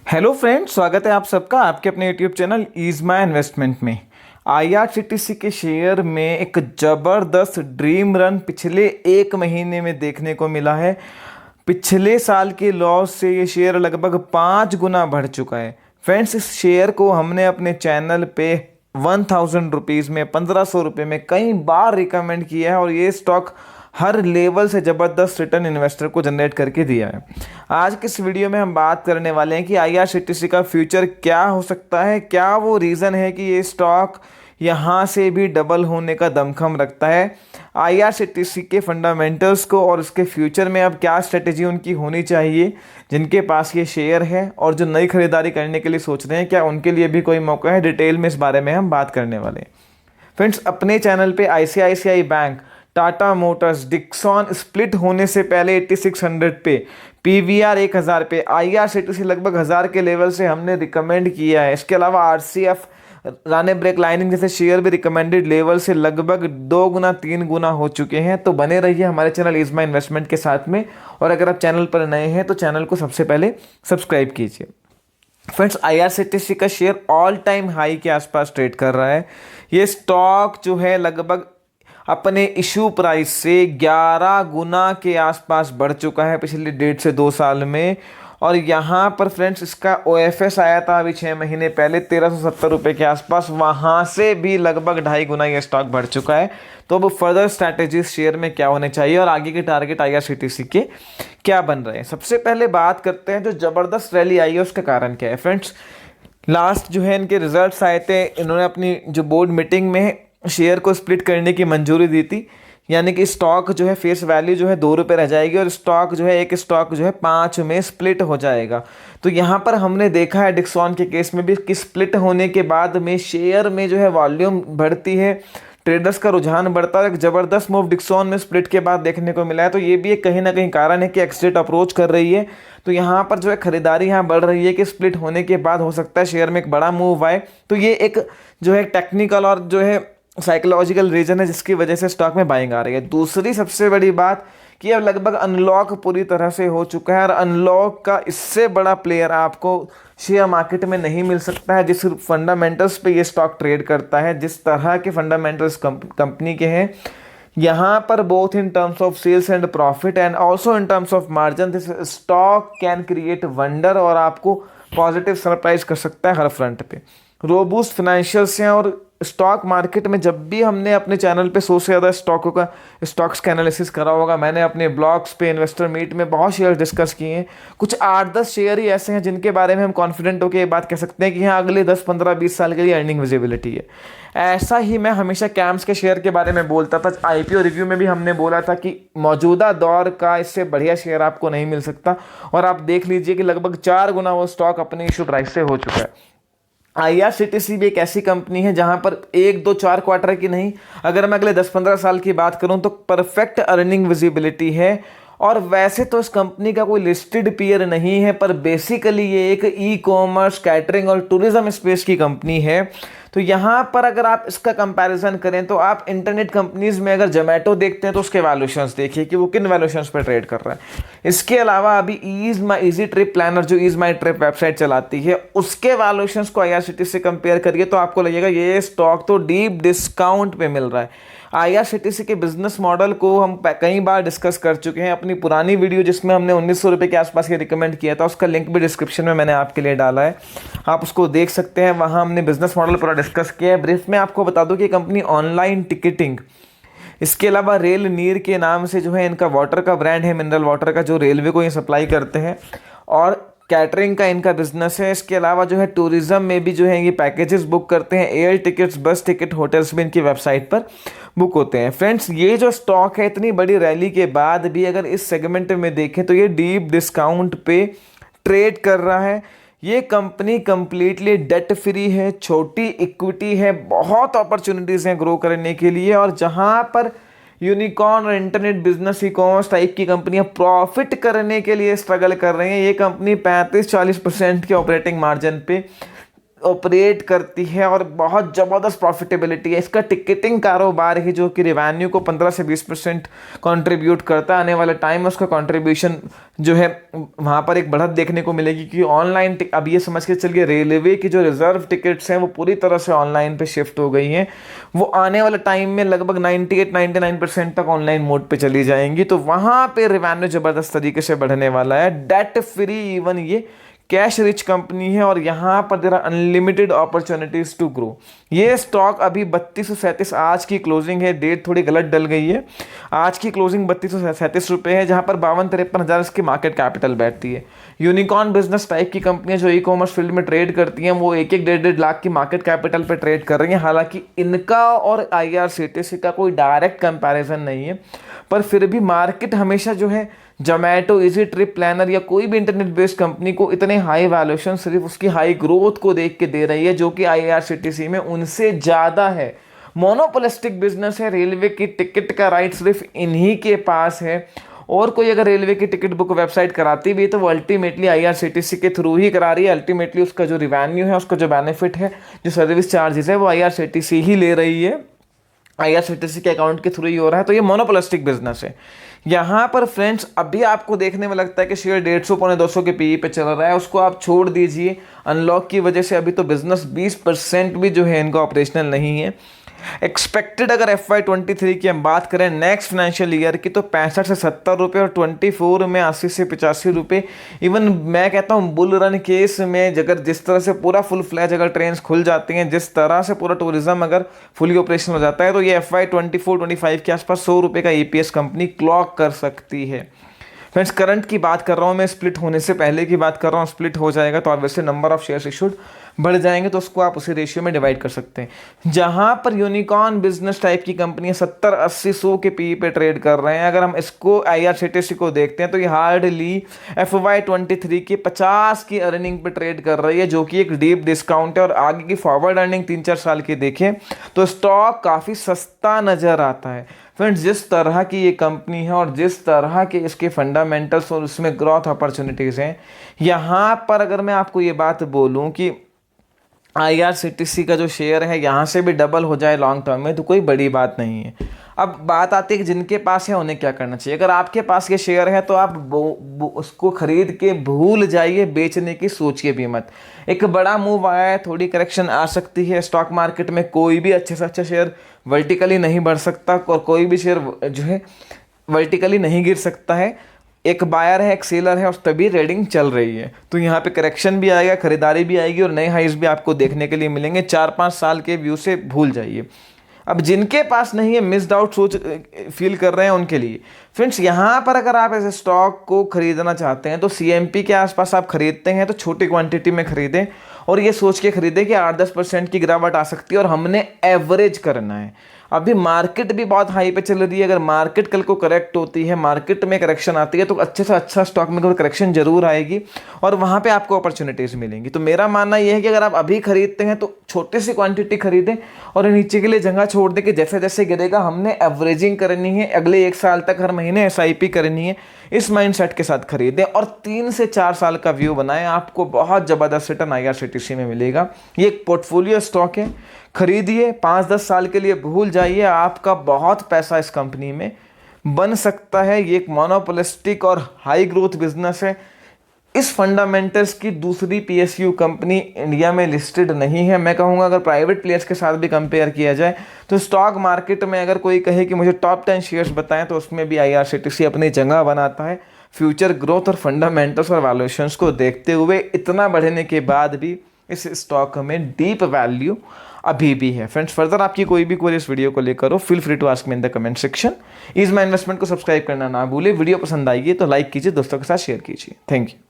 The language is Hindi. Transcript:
हेलो फ्रेंड्स, स्वागत है आप सबका आपके अपने YouTube channel is my investment में। आईआरसीटीसी के शेयर में एक ज़बरदस्त ड्रीम रन पिछले एक महीने में देखने को मिला है। पिछले साल के लॉस से ये शेयर लगभग 5 गुना बढ़ चुका है। फ्रेंड्स, इस शेयर को हमने अपने चैनल पे 1000 रुपीज़ में 1500 रुपये में कई बार रिकमेंड किया है और ये स्टॉक हर लेवल से ज़बरदस्त रिटर्न इन्वेस्टर को जनरेट करके दिया है। आज के इस वीडियो में हम बात करने वाले हैं कि आईआरसीटीसी का फ्यूचर क्या हो सकता है, क्या वो रीज़न है कि ये स्टॉक यहाँ से भी डबल होने का दमखम रखता है। आईआरसीटीसी के फंडामेंटल्स को और उसके फ्यूचर में अब क्या स्ट्रेटेजी उनकी होनी चाहिए, जिनके पास ये शेयर है और जो नई खरीदारी करने के लिए सोच रहे हैं, क्या उनके लिए भी कोई मौका है। डिटेल में इस बारे में हम बात करने वाले हैं। फ्रेंड्स, अपने चैनल पे ICICI bank, Tata Motors, Dixon split होने से पहले 8600 पे, पीवीआर 1000 पे, आईआरसीटीसी लगभग 1000 के लेवल से हमने रिकमेंड किया है। इसके अलावा आरसीएफ, राणे ब्रेक लाइनिंग जैसे शेयर भी रिकमेंडेड लेवल से लगभग 2 गुना 3 गुना हो चुके हैं। तो बने रहिए हमारे चैनल इज माई इन्वेस्टमेंट के साथ में, और अगर आप चैनल पर नए हैं तो चैनल को सबसे पहले सब्सक्राइब कीजिए। फ्रेंड्स, आईआरसीटीसी का शेयर ऑल टाइम हाई के आसपास ट्रेड कर रहा है। ये स्टॉक जो है लगभग अपने इशू प्राइस से 11 गुना के आसपास बढ़ चुका है पिछले 1.5 से 2 साल में। और यहाँ पर फ्रेंड्स, इसका ओएफएस आया था अभी 6 महीने पहले 1370 रुपये के आसपास, वहाँ से भी लगभग 2.5 गुना ये स्टॉक बढ़ चुका है। तो अब फर्दर स्ट्रैटेजी शेयर में क्या होने चाहिए और आगे के टारगेट आईआरसीटीसी के क्या बन रहे हैं। सबसे पहले बात करते हैं जो ज़बरदस्त रैली आई है उसका कारण क्या है। फ्रेंड्स, लास्ट जो है इनके रिजल्ट्स आए थे, इन्होंने अपनी जो बोर्ड मीटिंग में शेयर को स्प्लिट करने की मंजूरी दी थी, यानी कि स्टॉक जो है फेस वैल्यू जो है 2 रुपये रह जाएगी और स्टॉक जो है एक स्टॉक जो है 5 में स्प्लिट हो जाएगा। तो यहाँ पर हमने देखा है डिक्सॉन के केस में भी कि स्प्लिट होने के बाद में शेयर में जो है वॉल्यूम बढ़ती है, ट्रेडर्स का रुझान बढ़ता है। एक ज़बरदस्त मूव डिक्सॉन में स्प्लिट के बाद देखने को मिला है। तो ये भी एक कहीं ना कहीं कारण है कि एक्सिट अप्रोच कर रही है। तो यहाँ पर जो है खरीदारी यहाँ बढ़ रही है कि स्प्लिट होने के बाद हो सकता है शेयर में एक बड़ा मूव आए। तो ये एक जो है टेक्निकल और जो है साइकोलॉजिकल रीजन है जिसकी वजह से स्टॉक में बाइंग आ रही है। दूसरी सबसे बड़ी बात कि अब लगभग अनलॉक पूरी तरह से हो चुका है और अनलॉक का इससे बड़ा प्लेयर आपको शेयर मार्केट में नहीं मिल सकता है जिस फंडामेंटल्स पे ये स्टॉक ट्रेड करता है, जिस तरह के फंडामेंटल्स कंपनी के हैं। यहाँ पर both in terms of sales and profit and also in terms of margin this stock can create wonder और आपको पॉजिटिव सरप्राइज कर सकता है हर फ्रंट पे। रोबूस्ट फाइनेंशियल्स हैं और स्टॉक मार्केट में जब भी हमने अपने चैनल पे 100 से ज़्यादा स्टॉक्स का एनालिसिस करा होगा, मैंने अपने ब्लॉग्स पे इन्वेस्टर मीट में बहुत शेयर डिस्कस किए हैं। कुछ 8-10 शेयर ही ऐसे हैं जिनके बारे में हम कॉन्फिडेंट होकर ये बात कह सकते हैं कि हाँ अगले 10, 15, 20 साल के लिए अर्निंग विजिबिलिटी है। ऐसा ही मैं हमेशा कैम्स के शेयर के बारे में बोलता था। आईपीओ रिव्यू में भी हमने बोला था कि मौजूदा दौर का इससे बढ़िया शेयर आपको नहीं मिल सकता, और आप देख लीजिए कि लगभग 4 गुना वो स्टॉक अपने इशू प्राइस से हो चुका है। आईआरसीटीसी भी एक ऐसी कंपनी है जहां पर 1, 2, 4 क्वार्टर की नहीं, अगर मैं अगले 10-15 साल की बात करूं तो परफेक्ट अर्निंग विजिबिलिटी है। और वैसे तो इस कंपनी का कोई लिस्टेड पीयर नहीं है, पर बेसिकली ये एक ई कॉमर्स, कैटरिंग और टूरिज्म स्पेस की कंपनी है। तो यहाँ पर अगर आप इसका कंपैरिजन करें तो आप इंटरनेट कंपनीज में अगर जोमेटो देखते हैं तो उसके वैल्यूएशंस देखिए कि वो किन वैल्यूएशंस पर ट्रेड कर रहा है। इसके अलावा अभी इजी ट्रिप प्लानर जो इज माई ट्रिप वेबसाइट चलाती है, उसके वैल्यूएशंस को आईआरसीटीसी से कंपेयर करिए तो आपको लगेगा ये स्टॉक तो डीप डिस्काउंट पे मिल रहा है। आईआरसीटीसी के बिजनेस मॉडल को हम कई बार डिस्कस कर चुके हैं। अपनी पुरानी वीडियो जिसमें हमने 1900 रुपये के आसपास ये रिकमेंड किया था, उसका लिंक भी डिस्क्रिप्शन में मैंने आपके लिए डाला है, आप उसको देख सकते हैं। वहाँ हमने बिजनेस मॉडल पूरा डिस्कस किया है। ब्रीफ में आपको बता दूं कि कंपनी ऑनलाइन टिकटिंग, इसके अलावा रेल नीर के नाम से जो है इनका वाटर का ब्रांड है, मिनरल वाटर का, जो रेलवे को ये सप्लाई करते हैं, और कैटरिंग का इनका बिजनेस है। इसके अलावा जो है टूरिज्म में भी जो है ये पैकेजेस बुक करते हैं, एयर टिकट्स, बस टिकट, होटल्स भी इनकी वेबसाइट पर बुक होते हैं। फ्रेंड्स, ये जो स्टॉक है इतनी बड़ी रैली के बाद भी अगर इस सेगमेंट में देखें तो ये डीप डिस्काउंट पे ट्रेड कर रहा है। ये कंपनी कंप्लीटली डेट फ्री है, छोटी इक्विटी है, बहुत अपॉर्चुनिटीज़ हैं ग्रो करने के लिए। और जहाँ पर यूनिकॉर्न और internet business, e commerce type की कंपनियां प्रॉफिट करने के लिए स्ट्रगल कर रही हैं, ये कंपनी 35-40% के ऑपरेटिंग मार्जिन पे ऑपरेट करती है और बहुत ज़बरदस्त प्रॉफिटेबिलिटी है। इसका टिकटिंग कारोबार है जो कि रेवेन्यू को 15 से 20% कंट्रीब्यूट करता है। आने वाले टाइम में उसका कंट्रीब्यूशन जो है वहाँ पर एक बढ़त देखने को मिलेगी, क्योंकि ऑनलाइन अब ये समझ के चलिए रेलवे की जो रिजर्व टिकट्स हैं वो पूरी तरह से ऑनलाइन पे शिफ्ट हो गई हैं। वो आने वाले टाइम में लगभग 98-99% तक ऑनलाइन मोड पे चली जाएंगी। तो वहाँ पे रेवेन्यू ज़बरदस्त तरीके से बढ़ने वाला है। डेट फ्री इवन ये कैश रिच कंपनी है और यहाँ पर there are unlimited opportunities to grow. ये स्टॉक अभी 3237 आज की क्लोजिंग है, डेट थोड़ी गलत डल गई है। आज की क्लोजिंग 3237 रुपये है, जहाँ पर 52-53 हज़ार इसकी मार्केट कैपिटल बैठती है। यूनिकॉर्न बिजनेस टाइप की कंपनियां जो ई कॉमर्स फील्ड में ट्रेड करती हैं वो 1-1 लाख की मार्केट कैपिटल पर ट्रेड कर रही हैं। हालांकि इनका और IRCTC का कोई डायरेक्ट कंपैरिजन नहीं है, पर फिर भी मार्केट हमेशा जो है जोमैटो, इजी ट्रिप प्लानर या कोई भी इंटरनेट बेस्ड कंपनी को इतने हाई वैल्यूएशन सिर्फ उसकी हाई ग्रोथ को देख के दे रही है, जो कि IRCTC में उनसे ज़्यादा है। मोनोपोलिस्टिक बिजनेस है, रेलवे की टिकट का राइट सिर्फ इन्हीं के पास है और कोई अगर रेलवे की टिकट बुक वेबसाइट कराती भी है तो वो अल्टीमेटली IRCTC के थ्रू ही करा रही है। अल्टीमेटली उसका जो रिवेन्यू है, उसका जो बेनिफिट है, जो सर्विस चार्जेस है वो IRCTC ही ले रही है, IRCTC के अकाउंट के थ्रू ही हो रहा है। तो ये मोनोपोलिस्टिक बिजनेस है। यहाँ पर फ्रेंड्स अभी आपको देखने में लगता है कि शेयर 150-200 के PE पे चल रहा है, उसको आप छोड़ दीजिए। अनलॉक की वजह से अभी तो बिजनेस 20% भी जो है इनका ऑपरेशनल नहीं है। एक्सपेक्टेड अगर FY23 की हम बात करें नेक्स्ट फाइनेंशियल ईयर की तो 65 से 70 रुपये और 24 में 80 से 85 रुपये। इवन मैं कहता हूँ बुल रन केस में अगर जिस तरह से पूरा फुल फ्लैज अगर ट्रेन खुल जाती हैं, जिस तरह से पूरा टूरिज्म अगर फुली ऑपरेशन हो जाता है, तो ये FY24-25 के आसपास 100 रुपये का EPS कंपनी क्लॉक कर सकती है। फ्रेंड्स करंट की बात कर रहा हूँ मैं, स्प्लिट होने से पहले की बात कर रहा हूँ। स्प्लिट हो जाएगा तो obviously number of shares issued बढ़ जाएंगे, तो उसको आप उसी रेशियो में डिवाइड कर सकते हैं। जहां पर यूनिकॉर्न बिजनेस टाइप की कंपनियां 70-80-100 के PE पे ट्रेड कर रहे हैं, अगर हम इसको IRCTC को देखते हैं तो ये हार्डली FY23 की 50 की अर्निंग पे ट्रेड कर रही है, जो कि एक डीप डिस्काउंट है। और आगे की फॉरवर्ड अर्निंग 3-4 साल की देखें तो स्टॉक काफ़ी सस्ता नज़र आता है। फ्रेंड्स जिस तरह की ये कंपनी है और जिस तरह के इसके फंडामेंटल्स और उसमें ग्रोथ अपॉर्चुनिटीज़ हैं, यहाँ पर अगर मैं आपको ये बात बोलूँ कि IRCTC का जो शेयर है यहाँ से भी डबल हो जाए लॉन्ग टर्म में तो कोई बड़ी बात नहीं है। अब बात आती है कि जिनके पास है उन्हें क्या करना चाहिए। अगर आपके पास ये शेयर है तो आप उसको खरीद के भूल जाइए, बेचने की सोचिए भी मत। एक बड़ा मूव आया है, थोड़ी करेक्शन आ सकती है स्टॉक मार्केट में, कोई भी अच्छे से अच्छा शेयर वर्टिकली नहीं बढ़ सकता और कोई भी शेयर जो है वर्टिकली नहीं गिर सकता है। एक बायर है, एक सेलर है और तभी ट्रेडिंग चल रही है। तो यहाँ पे करेक्शन भी आएगा, खरीदारी भी आएगी और नए हाइज भी आपको देखने के लिए मिलेंगे। 4-5 साल के व्यू से भूल जाइए। अब जिनके पास नहीं है, मिस्ड आउट सोच फील कर रहे हैं उनके लिए फ्रेंड्स यहाँ पर अगर आप ऐसे स्टॉक को खरीदना चाहते हैं तो CMP के आसपास आप खरीदते हैं तो छोटी क्वांटिटी में खरीदें और ये सोच के खरीदें कि 8-10% की गिरावट आ सकती है और हमने एवरेज करना है। अभी मार्केट भी बहुत हाई पे चल रही है, अगर मार्केट कल को करेक्ट होती है, मार्केट में करेक्शन आती है तो अच्छे से अच्छा स्टॉक में करेक्शन जरूर आएगी और वहाँ पे आपको अपॉर्चुनिटीज़ मिलेंगी। तो मेरा मानना यह है कि अगर आप अभी खरीदते हैं तो छोटी सी क्वांटिटी खरीदें और नीचे के लिए जगह छोड़ दें कि जैसे जैसे गिरेगा हमने एवरेजिंग करनी है, अगले 1 साल तक हर महीने SIP करनी है। इस माइंडसेट के साथ खरीदें और 3 से 4 साल का व्यू बनाएं, आपको बहुत ज़बरदस्त रिटर्न IRCTC में मिलेगा। ये एक पोर्टफोलियो स्टॉक है, खरीदिए, 5-10 साल के लिए भूल जाइए, आपका बहुत पैसा इस कंपनी में बन सकता है। ये एक मोनोपोलिस्टिक और हाई ग्रोथ बिजनेस है। इस फंडामेंटल्स की दूसरी PSU कंपनी इंडिया में लिस्टेड नहीं है। मैं कहूँगा अगर प्राइवेट प्लेयर्स के साथ भी कंपेयर किया जाए तो स्टॉक मार्केट में अगर कोई कहे कि मुझे टॉप 10 शेयर्स बताएं तो उसमें भी IRCTC अपनी जगह बनाता है। फ्यूचर ग्रोथ और फंडामेंटल्स और वैल्यूएशंस को देखते हुए इतना बढ़ने के बाद भी इस स्टॉक में डीप वैल्यू अभी भी है। फ्रेंड्स फर्दर आपकी कोई भी क्वेरी इस वीडियो को लेकर हो, feel free to ask me in the comment section. Ease my investment को सब्सक्राइब करना ना भूले। वीडियो पसंद आएगी तो लाइक कीजिए, दोस्तों के साथ शेयर कीजिए। Thank you.